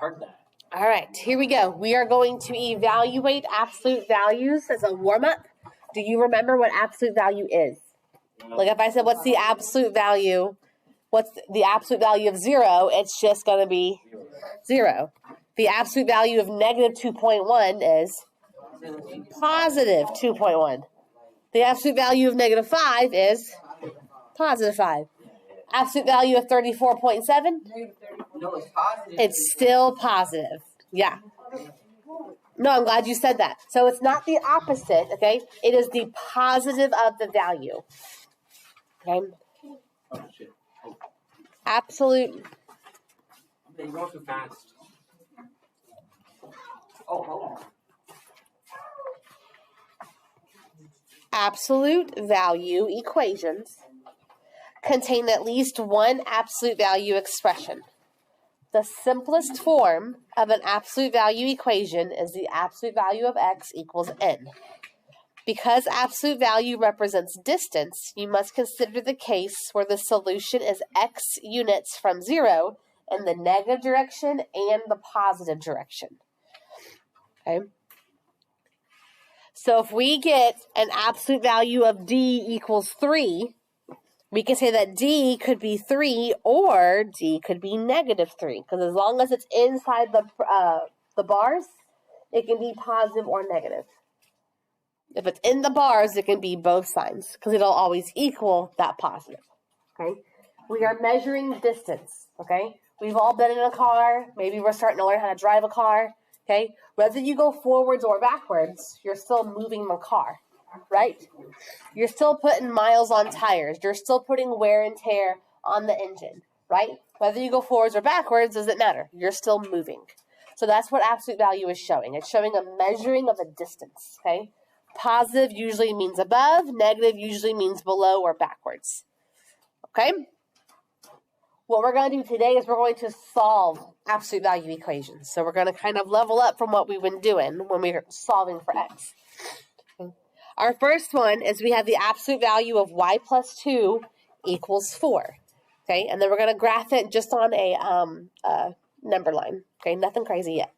heard that. All right, here we go. We are going to evaluate absolute values as a warm-up. Do you remember what absolute value is? Like if I said, what's the absolute value? What's the absolute value of 0? It's just going to be 0. The absolute value of negative 2.1 is positive 2.1. The absolute value of negative 5 is positive 5. Absolute value of 34.7? No, it's positive. It's still positive. Yeah. No, I'm glad you said that. So it's not the opposite, okay? It is the positive of the value. Okay? Oh, shit. Oh. Absolute. You're going too fast. Oh, hold on. Absolute value equations contain at least one absolute value expression. The simplest form of an absolute value equation is the absolute value of x equals n. Because absolute value represents distance, you must consider the case where the solution is x units from 0 in the negative direction and the positive direction. Okay? So if we get an absolute value of d equals 3, we can say that d could be 3 or d could be negative 3. Because as long as it's inside the bars, it can be positive or negative. If it's in the bars, it can be both signs. Because it'll always equal that positive. Okay? We are measuring distance. Okay? We've all been in a car. Maybe we're starting to learn how to drive a car. Okay? Whether you go forwards or backwards, you're still moving the car. Right? You're still putting miles on tires. You're still putting wear and tear on the engine, right? Whether you go forwards or backwards doesn't matter. You're still moving. So that's what absolute value is showing. It's showing a measuring of a distance, okay? Positive usually means above. Negative usually means below or backwards, okay? What we're going to do today is we're going to solve absolute value equations. So we're going to kind of level up from what we've been doing when we're solving for x. Our first one is we have the absolute value of y plus 2 equals 4. Okay, and then we're going to graph it just on a number line. Okay, nothing crazy yet.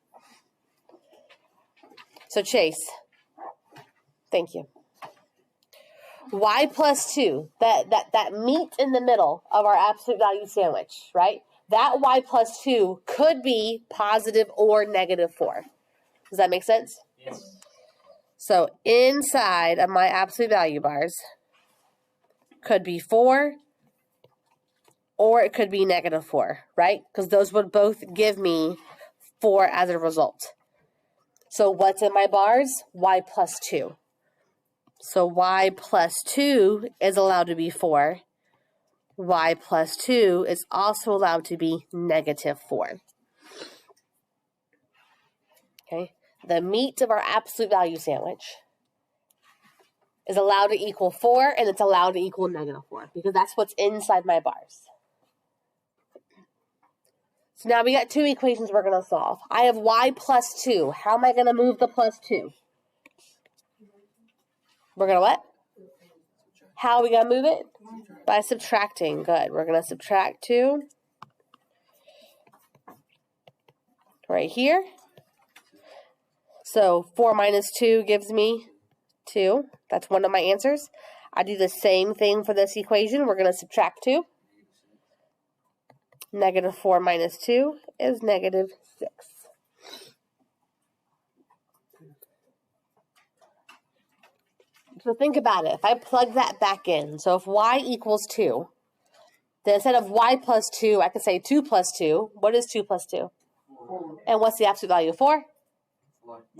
So Chase, thank you. Y plus 2, that meat in the middle of our absolute value sandwich, right? That y plus 2 could be positive or negative 4. Does that make sense? Yes. So inside of my absolute value bars could be 4 or it could be negative 4, right? Because those would both give me 4 as a result. So what's in my bars? Y plus 2. So y plus 2 is allowed to be 4. Y plus 2 is also allowed to be negative 4. Okay? The meat of our absolute value sandwich is allowed to equal 4, and it's allowed to equal negative 4, because that's what's inside my bars. So now we got 2 equations we're going to solve. I have y plus 2. How am I going to move the plus 2? We're going to what? How are we going to move it? By subtracting. Good. We're going to subtract 2 right here. So 4 minus 2 gives me 2. That's one of my answers. I do the same thing for this equation. We're going to subtract 2. Negative 4 minus 2 is negative 6. So think about it. If I plug that back in, so if y equals 2, then instead of y plus 2, I could say 2 plus 2. What is 2 plus 2? And what's the absolute value of 4?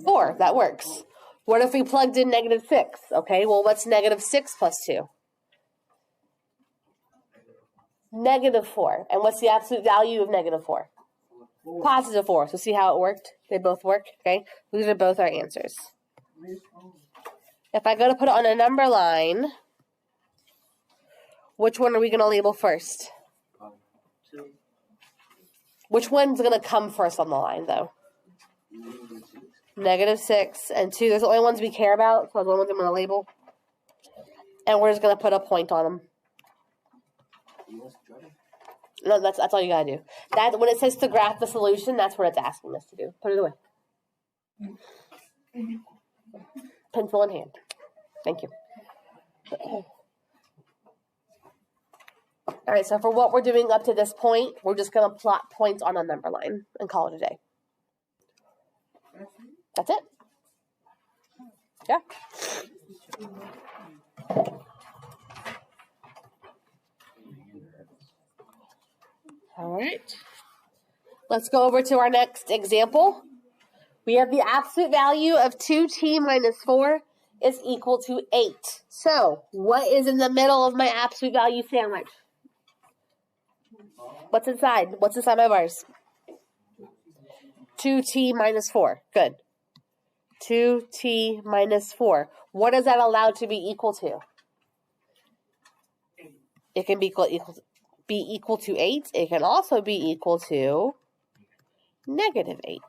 4. That works. What if we plugged in negative 6? Okay, well, what's negative 6 plus 2? Negative 4. And what's the absolute value of negative 4? Positive 4. So see how it worked? They both work, okay? These are both our answers. If I go to put it on a number line, which one are we going to label first? 2. Which one's going to come first on the line, though? Negative 6 and 2. Those are the only ones we care about, so those are the ones I'm going to label. And we're just going to put a point on them. No, that's all you gotta do. That when it says to graph the solution, that's what it's asking us to do. Put it away. Pencil in hand. Thank you. All right, so for what we're doing up to this point, we're just going to plot points on a number line and call it a day. That's it. Yeah. All right. Let's go over to our next example. We have the absolute value of 2t minus 4 is equal to 8. So, what is in the middle of my absolute value sandwich? What's inside? What's inside my bars? 2t minus 4. Good. 2t minus 4. What is that allowed to be equal to? It can be equal to 8. It can also be equal to negative 8.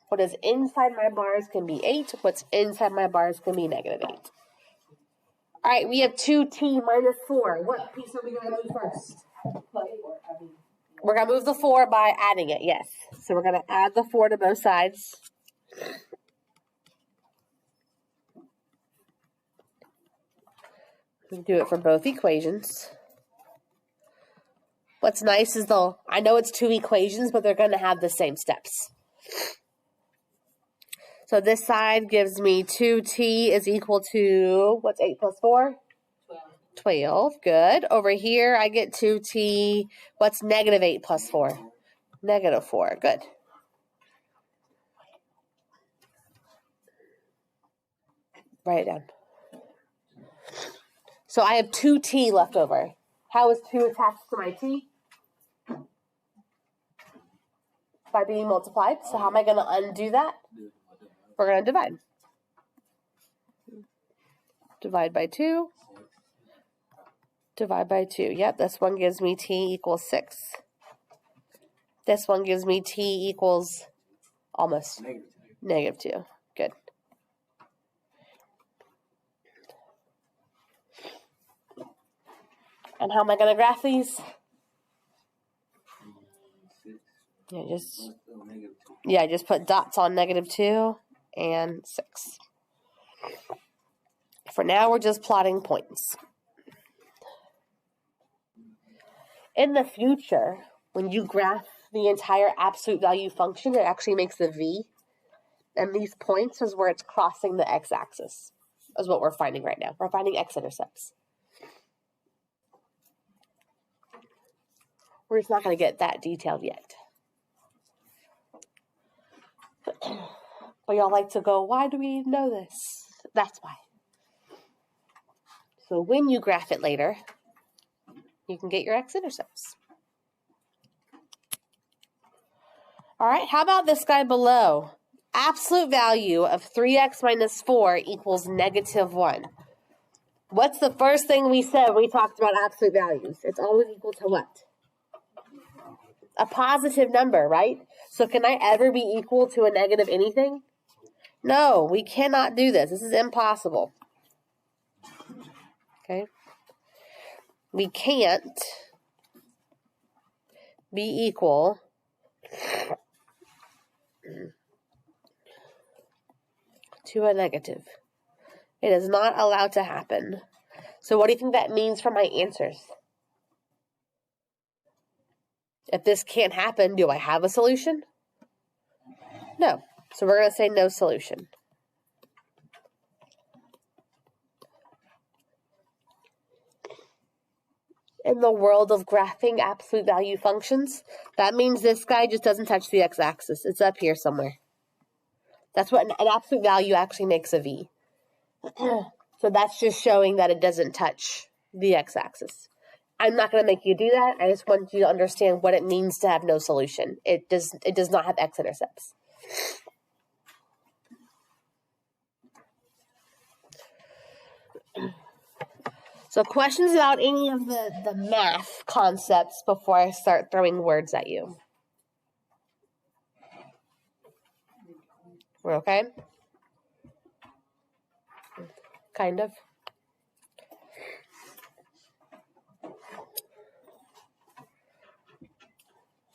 What is inside my bars can be 8. What's inside my bars can be negative 8. All right, we have 2t minus 4. What piece are we going to move first? We're going to move the 4 by adding it, yes. So we're going to add the 4 to both sides. We do it for both equations. What's nice is I know it's 2 equations, but they're going to have the same steps. So this side gives me 2t is equal to, what's 8 plus 4? 12. Good. Over here, I get 2t. What's negative 8 plus 4? Negative 4. Good. Write it down. So I have 2t left over. How is 2 attached to my t? By being multiplied. So how am I going to undo that? We're going to divide. Divide by 2. Divide by 2. Yep, this one gives me t equals 6. This one gives me t equals almost negative 2. Good. And how am I going to graph these? Just put dots on negative 2 and 6. For now, we're just plotting points. In the future, when you graph the entire absolute value function, it actually makes a V. And these points is where it's crossing the x-axis, is what we're finding right now. We're finding x-intercepts. We're just not going to get that detailed yet. But y'all like to go, why do we know this? That's why. So when you graph it later, you can get your x-intercepts. All right, how about this guy below? Absolute value of 3x minus 4 equals negative 1. What's the first thing we said when we talked about absolute values? It's always equal to what? A positive number, right? So can I ever be equal to a negative anything? No, we cannot do this. This is impossible. Okay? We can't be equal to a negative. It is not allowed to happen. So what do you think that means for my answers? If this can't happen, do I have a solution? No. So we're going to say no solution. In the world of graphing absolute value functions, that means this guy just doesn't touch the x-axis. It's up here somewhere. That's what an absolute value actually makes a V. So that's just showing that it doesn't touch the x-axis. I'm not going to make you do that. I just want you to understand what it means to have no solution. It does not have x-intercepts. So questions about any of the math concepts before I start throwing words at you? We're okay? Kind of.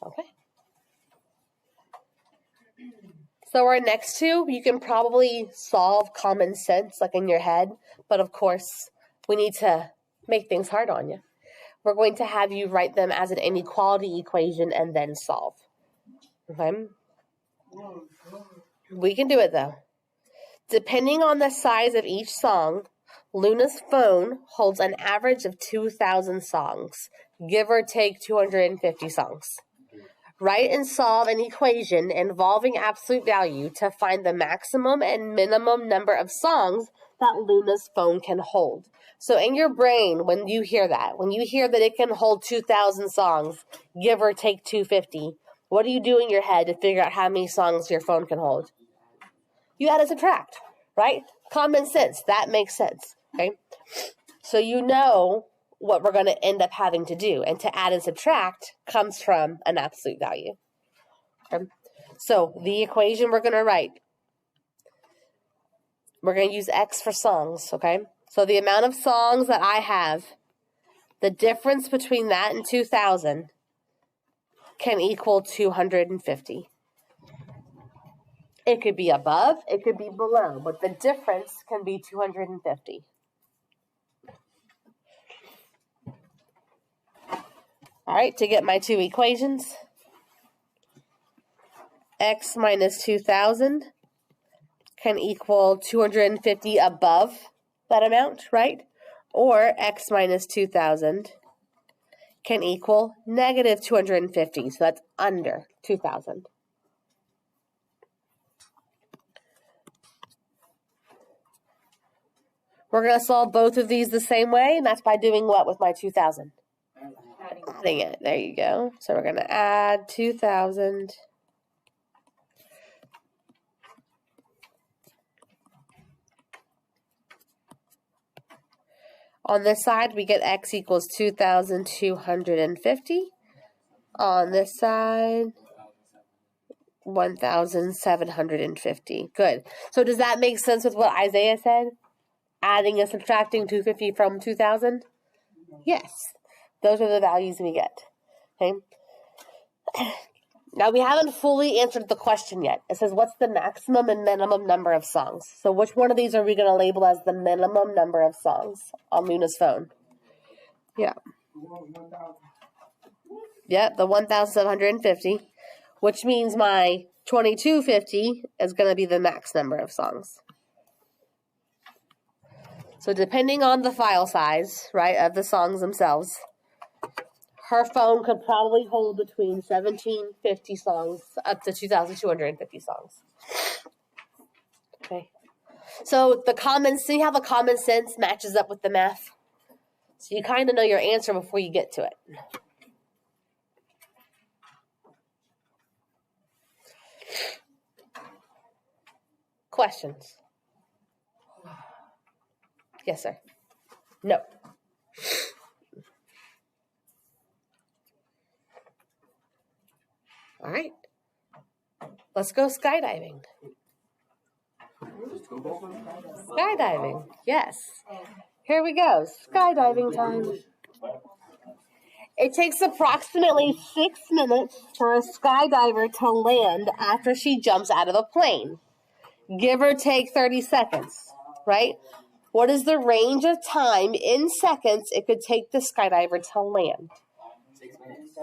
Okay. So our next two, you can probably solve common sense, like in your head. But of course, we need to make things hard on you. We're going to have you write them as an inequality equation and then solve. Okay? We can do it though. Depending on the size of each song, Luna's phone holds an average of 2,000 songs, give or take 250 songs. Write and solve an equation involving absolute value to find the maximum and minimum number of songs that Luna's phone can hold. So in your brain, when you hear that it can hold 2,000 songs, give or take 250, what do you do in your head to figure out how many songs your phone can hold? You add and subtract, right? Common sense. That makes sense, okay? So you know what we're going to end up having to do. And to add and subtract comes from an absolute value. Okay? So the equation we're going to write, we're going to use X for songs, okay? So the amount of songs that I have, the difference between that and 2,000 can equal 250. It could be above, it could be below, but the difference can be 250. All right, to get my two equations, X minus 2,000 can equal 250 above that amount, right? Or X minus 2,000 can equal negative 250, so that's under 2,000. We're going to solve both of these the same way, and that's by doing what with my 2,000? Adding it. There you go. So we're going to add 2,000. On this side, we get X equals 2,250. On this side, 1,750. Good. So does that make sense with what Isaiah said? Adding and subtracting 250 from 2,000? Yes. Those are the values we get. Okay. Now, we haven't fully answered the question yet. It says, what's the maximum and minimum number of songs? So which one of these are we going to label as the minimum number of songs on Luna's phone? Yeah. Yeah, the 1,750, which means my 2,250 is going to be the max number of songs. So depending on the file size, right, of the songs themselves, her phone could probably hold between 1,750 songs up to 2,250 songs. Okay. So see how the common sense matches up with the math? So you kind of know your answer before you get to it. Questions? Yes, sir. No. All right. Let's go skydiving. Skydiving. Yes. Here we go. Skydiving time. It takes approximately 6 minutes for a skydiver to land after she jumps out of a plane. Give or take 30 seconds, right? What is the range of time in seconds it could take the skydiver to land? 6 minutes.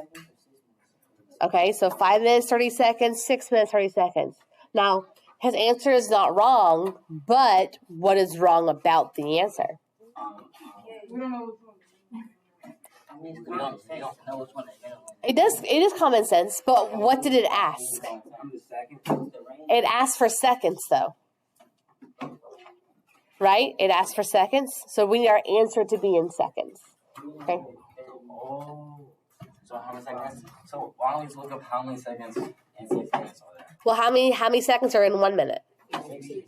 Okay, so 5 minutes, 30 seconds, 6 minutes, 30 seconds. Now, his answer is not wrong, but what is wrong about the answer? We don't know which one. It is common sense, but what did it ask? It asked for seconds, though. Right? It asked for seconds, so we need our answer to be in seconds. Okay? Oh, so how many seconds? So why don't we look up how many seconds and 6 minutes are there? Well, how many seconds are in 1 minute?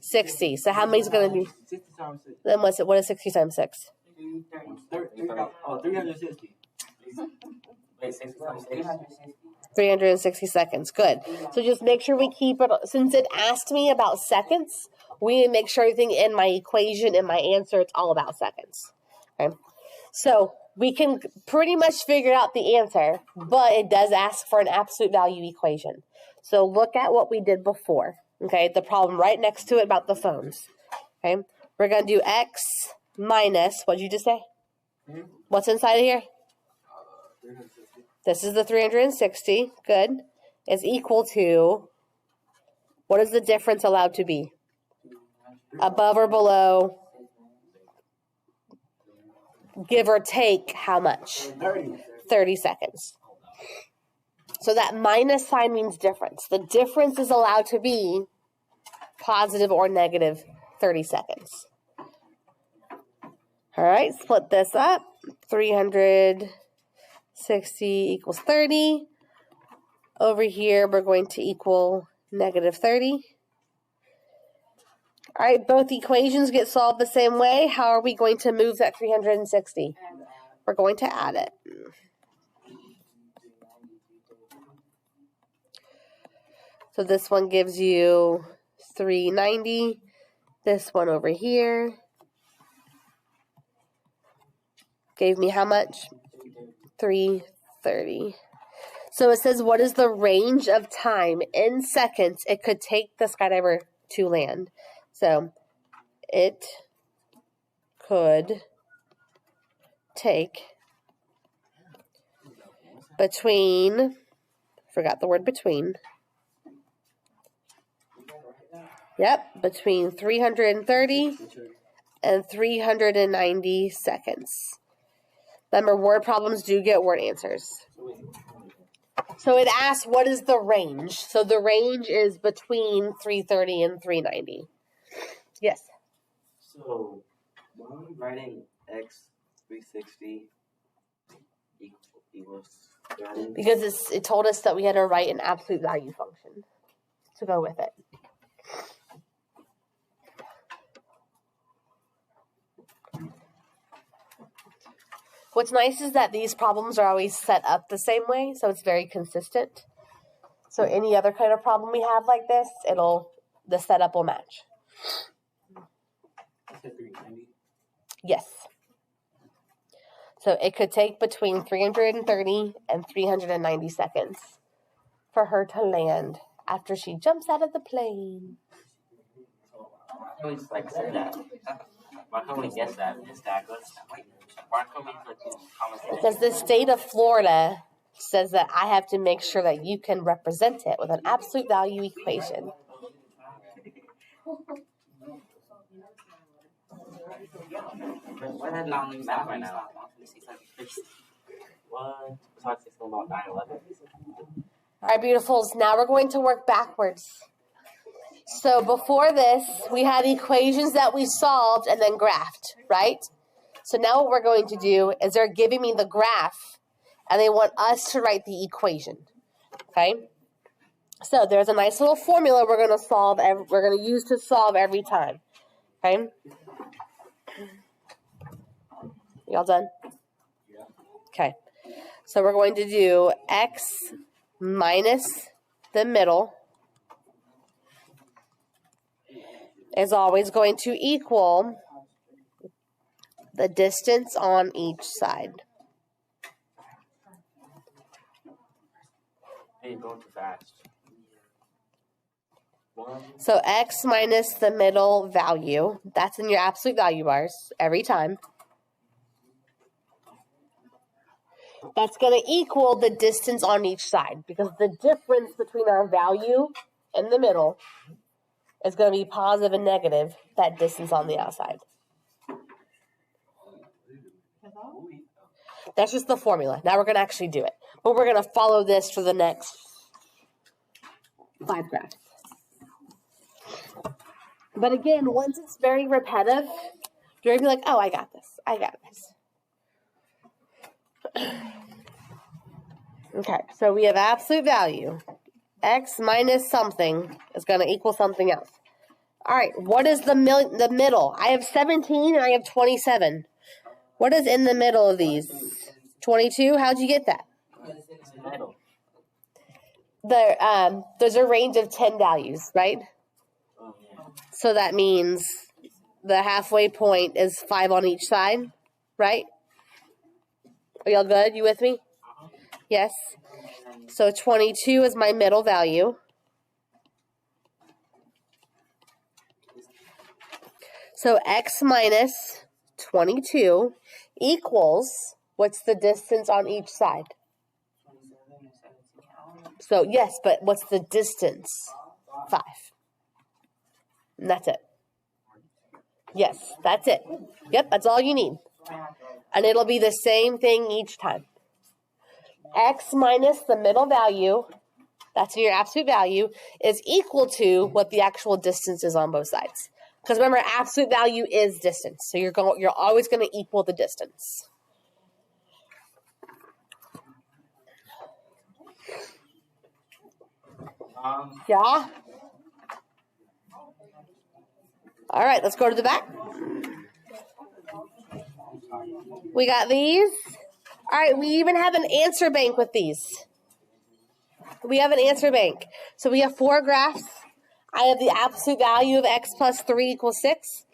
60. So how many is going to be? 60 times 6. Then what is 60 times 6? 360. Wait, 60 times 6? 360 seconds. Good. So just make sure we keep it, since it asked me about seconds, we need to make sure everything in my equation, in my answer, it's all about seconds. Okay. So we can pretty much figure out the answer, but it does ask for an absolute value equation. So look at what we did before, okay? The problem right next to it about the phones, okay? We're going to do x minus, what did you just say? What's inside of here? 360. This is the 360, good, is equal to, what is the difference allowed to be? Above or below, give or take how much? 30. 30 seconds. So that minus sign means difference. The difference is allowed to be positive or negative 30 seconds. All right, split this up. 360 equals 30. Over here, we're going to equal negative 30. All right, both equations get solved the same way. How are we going to move that 360? We're going to add it. So this one gives you 390. This one over here gave me how much? 330. So it says, what is the range of time in seconds it could take the skydiver to land? So it could take between, forgot the word between. Yep, between 330 and 390 seconds. Remember, word problems do get word answers. So it asks, what is the range? So the range is between 330 and 390. Yes? So, writing x 360 equals 30. Because it told us that we had to write an absolute value function to go with it. What's nice is that these problems are always set up the same way, so it's very consistent. So any other kind of problem we have like this, the setup will match. I said 390. Yes. So it could take between 330 and 390 seconds for her to land after she jumps out of the plane. Why can't we like say that? Why can't we guess that? Is that good? Why can't we like do conversation? Because the state of Florida says that I have to make sure that you can represent it with an absolute value equation. Why that not on map right now? What? It's hard to say something about 9/11. All right, beautifuls. Now we're going to work backwards. So before this, we had equations that we solved and then graphed, right? So now what we're going to do is they're giving me the graph, and they want us to write the equation, okay? So there's a nice little formula we're going to solve. We're going to use to solve every time, okay? Y'all done? Okay. So we're going to do x minus the middle is always going to equal the distance on each side. Hey, you're going too fast. So x minus the middle value, that's in your absolute value bars every time. That's going to equal the distance on each side, because the difference between our value in the middle is going to be positive and negative, that distance on the outside. That's just the formula. Now we're going to actually do it. But we're going to follow this for the next 5 graphs. But again, once it's very repetitive, you're going to be like, oh, I got this. I got this. Okay, so we have absolute value. X minus something is going to equal something else. All right, what is the middle? I have 17 and I have 27. What is in the middle of these? 22? How'd you get that? There's a range of 10 values, right? So that means the halfway point is 5 on each side, right? Are y'all good? You with me? Yes. So 22 is my middle value. So x minus 22 equals, what's the distance on each side? So yes, but what's the distance? 5. And that's it. Yes, that's it. Yep, that's all you need. And it'll be the same thing each time. X minus the middle value, that's your absolute value, is equal to what the actual distance is on both sides. Because remember, absolute value is distance. So you're always going to equal the distance. Yeah? All right, let's go to the back. We got these. All right, we even have an answer bank with these. We have an answer bank. So we have 4 graphs. I have the absolute value of x plus 3 equals 6.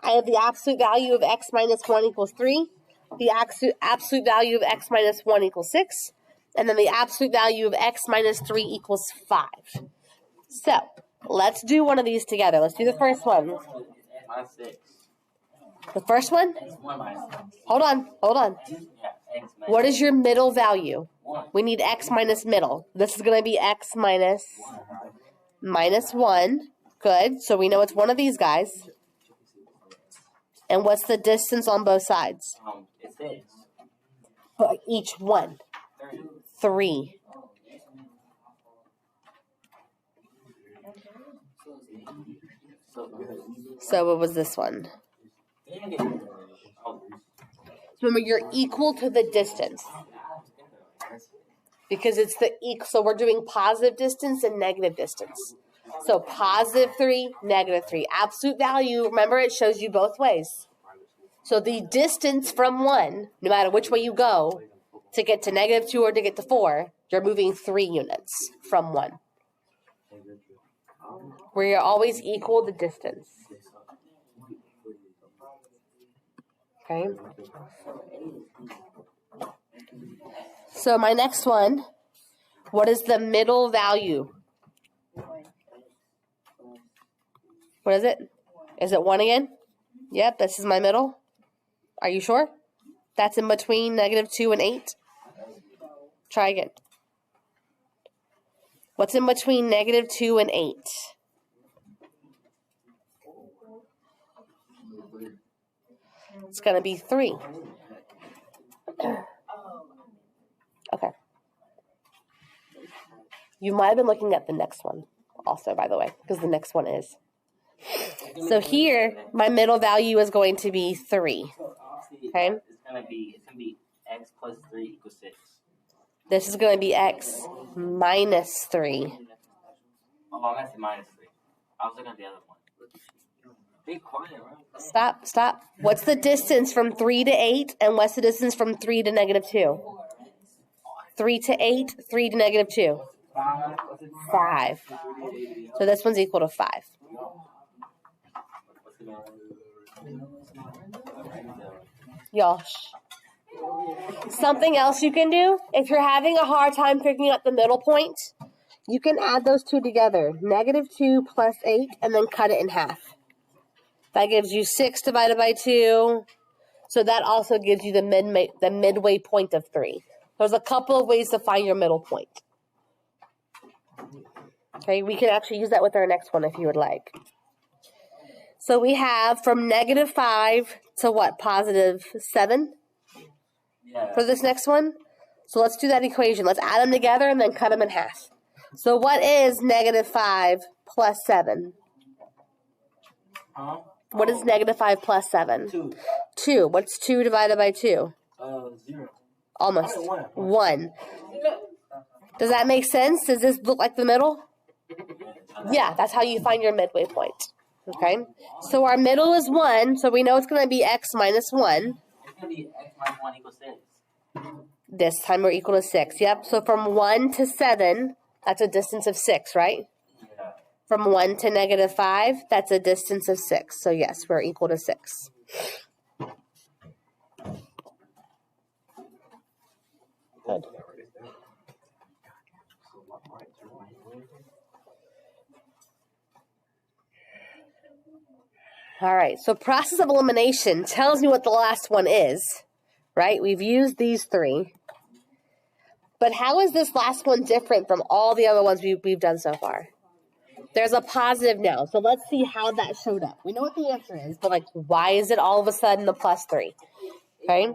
I have the absolute value of x minus 1 equals 3. The absolute value of x minus 1 equals 6. And then the absolute value of x minus 3 equals 5. So, let's do one of these together. Let's do the first one. Minus 6. The first one? X1 minus 6. Hold on. Yeah, X minus What is your middle value? 1. We need x minus middle. This is going to be x minus 1. Good. So we know it's one of these guys. And what's the distance on both sides? It's this. But each one. 3. So what was this one? Remember, you're equal to the distance. Because it's the equal. So we're doing positive distance and negative distance. So positive 3, negative 3. Absolute value, remember, it shows you both ways. So the distance from 1, no matter which way you go, to get to negative 2 or to get to 4, you're moving 3 units from 1. Where you're always equal the distance. Okay? So my next one, what is the middle value? What is it? Is it 1 again? Yep, this is my middle. Are you sure? That's in between negative 2 and 8? Try again. What's in between negative 2 and 8? It's going to be 3. Okay. You might have been looking at the next one also, by the way, because the next one is. So here, my middle value is going to be 3. Okay? It's gonna be x plus 3 equals 6. This is going to be x minus 3. Oh, I'm at the minus 3. I was looking at the other one. Be quiet, right? Stop. What's the distance from 3 to 8, and what's the distance from 3 to negative 2? 3 to 8, 3 to negative 2. 5. So this one's equal to 5. Y'all, something else you can do, if you're having a hard time picking up the middle point, you can add those two together. Negative 2 plus 8, and then cut it in half. That gives you 6 divided by 2. So that also gives you the midway point of 3. There's a couple of ways to find your middle point. Okay, we can actually use that with our next one if you would like. So we have from negative 5 to what? Positive 7? Yeah. For this next one? So let's do that equation. Let's add them together and then cut them in half. So what is negative 5 plus 7? Huh? What is negative 5 plus 7? 2. 2. What's 2 divided by 2? 0. Almost. Oh, 1. Does that make sense? Does this look like the middle? Yeah, that's how you find your midway point. Okay? So our middle is 1, so we know it's going to be x minus 1. It's gonna be x minus 1 equals 6. This time we're equal to 6. Yep. So from 1 to 7, that's a distance of 6, right? Yeah. From 1 to negative 5, that's a distance of 6. So yes, we're equal to 6. All right, so process of elimination tells me what the last one is, right? We've used these three. But how is this last one different from all the other ones we've done so far? There's a positive now, so let's see how that showed up. We know what the answer is, but like, why is it all of a sudden a +3? Okay,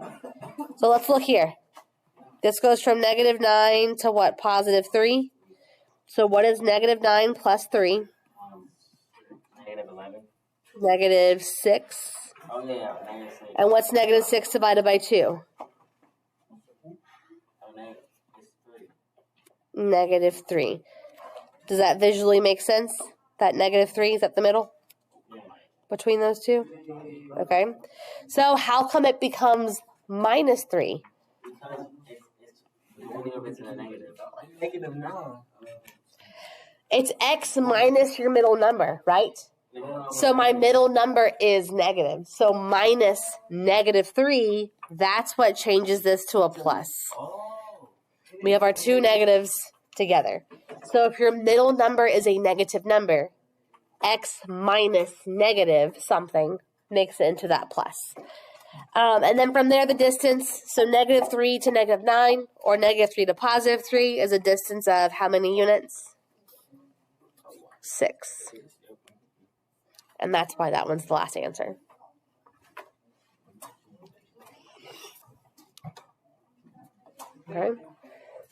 so let's look here. This goes from -9 to what, +3? So what is -9 plus 3? -11. -6. Oh yeah, -6. And what's -6 divided by 2? -3. Does that visually make sense? That -3 is at the middle between those two? Okay. So how come it becomes -3? Because it's in a negative. -9. It's x minus your middle number, right? So my middle number is negative. So minus -3, that's what changes this to a plus. We have our two negatives together. So if your middle number is a negative number, x minus negative something makes it into that plus. And then from there, the distance, so -3 to -9 or -3 to +3 is a distance of how many units? 6. And that's why that one's the last answer. Okay.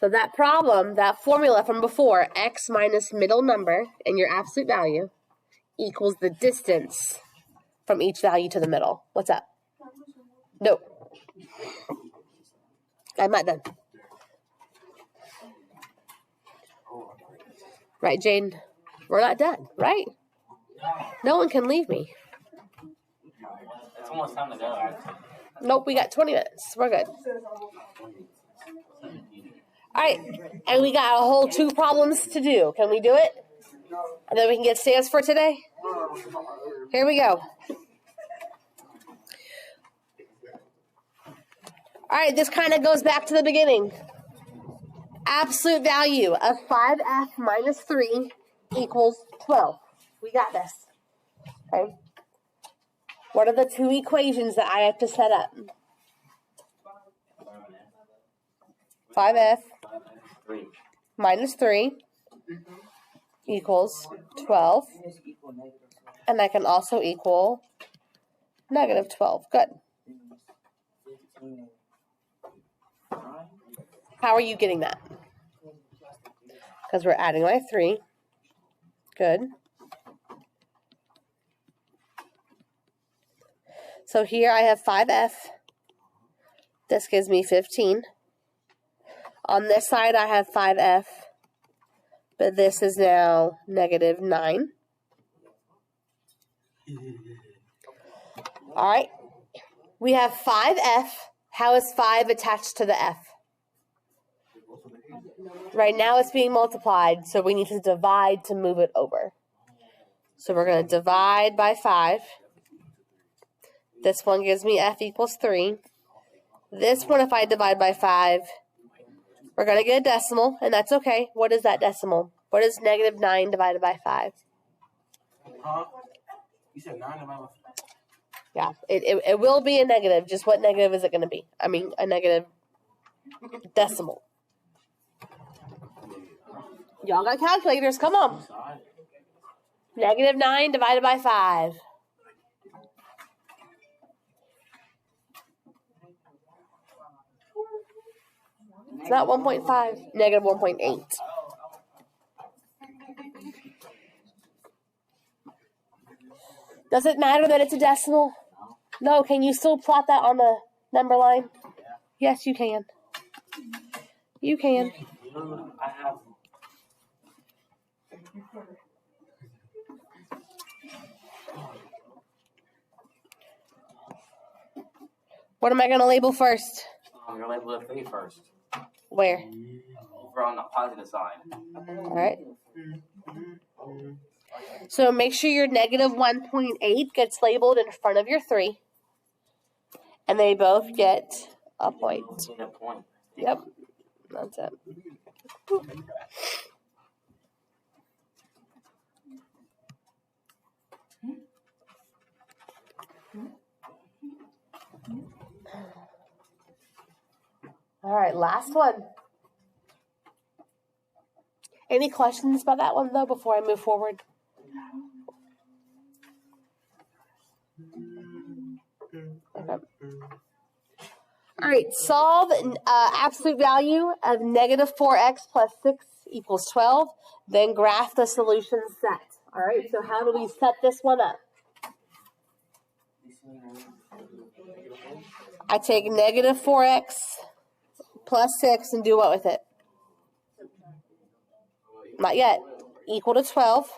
So that problem, that formula from before, x minus middle number and your absolute value equals the distance from each value to the middle. What's up? No. I'm not done. Right, Jane? We're not done, right? No one can leave me. It's almost time to go, actually. Nope, we got 20 minutes. We're good. All right, and we got a whole 2 problems to do. Can we do it? And then we can get stands for today? Here we go. All right, this kind of goes back to the beginning. Absolute value of 5f minus 3 equals 12. We got this. Okay. What are the 2 equations that I have to set up? 5f minus 3 equals 12. And I can also equal -12. Good. How are you getting that? Because we're adding my 3. Good. So here I have 5f. This gives me 15. On this side I have 5f. But this is now -9. All right. We have 5f. How is 5 attached to the f? Right now it's being multiplied, so we need to divide to move it over. So we're going to divide by 5. This one gives me f equals 3. This one, if I divide by 5, we're going to get a decimal, and that's okay. What is that decimal? What is -9 divided by 5? Huh? You said 9 divided by 5? Yeah, it will be a negative. Just what negative is it going to be? I mean, a negative decimal. Y'all got calculators. Come on. -9 divided by 5. It's not 1.5. -1.8. Does it matter that it's a decimal? No. Can you still plot that on the number line? Yes, you can. You can. I have. What am I going to label first? You're label a 3 first. Where? Over on the positive side. All right. So make sure your -1.8 gets labeled in front of your 3. And they both get a point. A point. Yep. That's it. All right, last one. Any questions about that one, though, before I move forward? Okay. All right, solve an absolute value of negative 4x plus 6 equals 12. Then graph the solution set. All right, so how do we set this one up? I take negative 4x plus 6 and do what with it? Not yet. Equal to 12.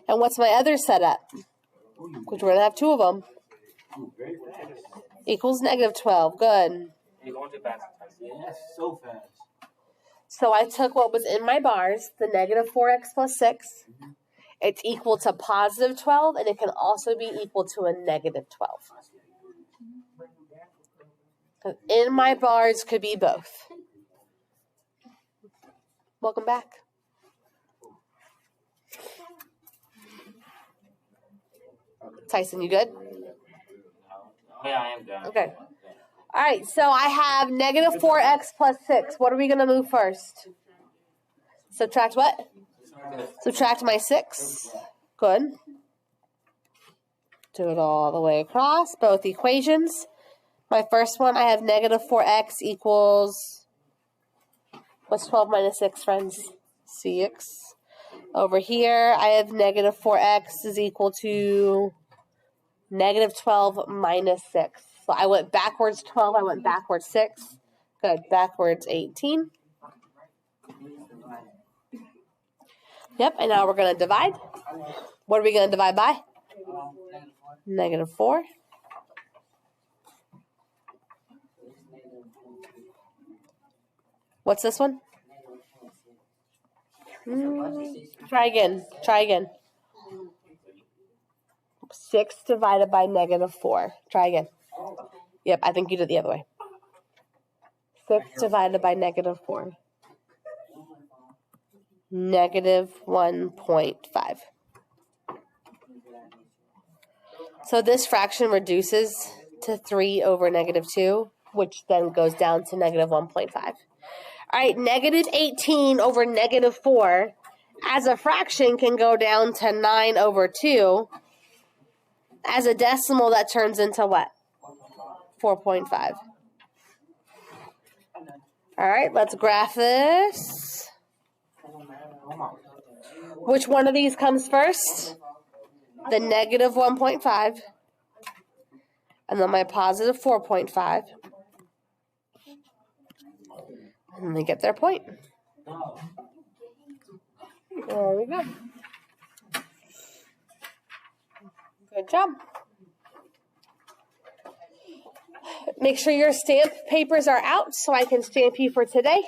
And what's my other setup? Because we're going to have two of them. Equals negative 12. Good. You're going too fast. Yes, so fast. So I took what was in my bars, the negative 4x plus 6. It's equal to positive 12, and it can also be equal to a negative 12. In my bars could be both. Welcome back. Tyson, you good? Oh, yeah, I am done. Okay. All right, so I have negative 4x plus 6. What are we going to move first? Subtract what? Subtract my 6. Good. Do it all the way across, both equations. My first one, I have negative 4x equals, what's 12 minus 6, friends? 6. Over here, I have negative 4x is equal to negative 12 minus 6. So I went backwards 12, I went backwards 6. Good, backwards 18. Yep, and now we're going to divide. What are we going to divide by? Negative 4. What's this one? Try again. 6 divided by negative 4. Try again. Yep, I think you did it the other way. 6 divided by negative 4. Negative 1.5. So this fraction reduces to 3 over negative 2, which then goes down to negative 1.5. All right, negative 18 over negative 4 as a fraction can go down to 9 over 2. As a decimal, that turns into what? 4.5. All right, let's graph this. Which one of these comes first? The negative 1.5. And then my positive 4.5. And they get their point. There we go. Good job. Make sure your stamp papers are out so I can stamp you for today.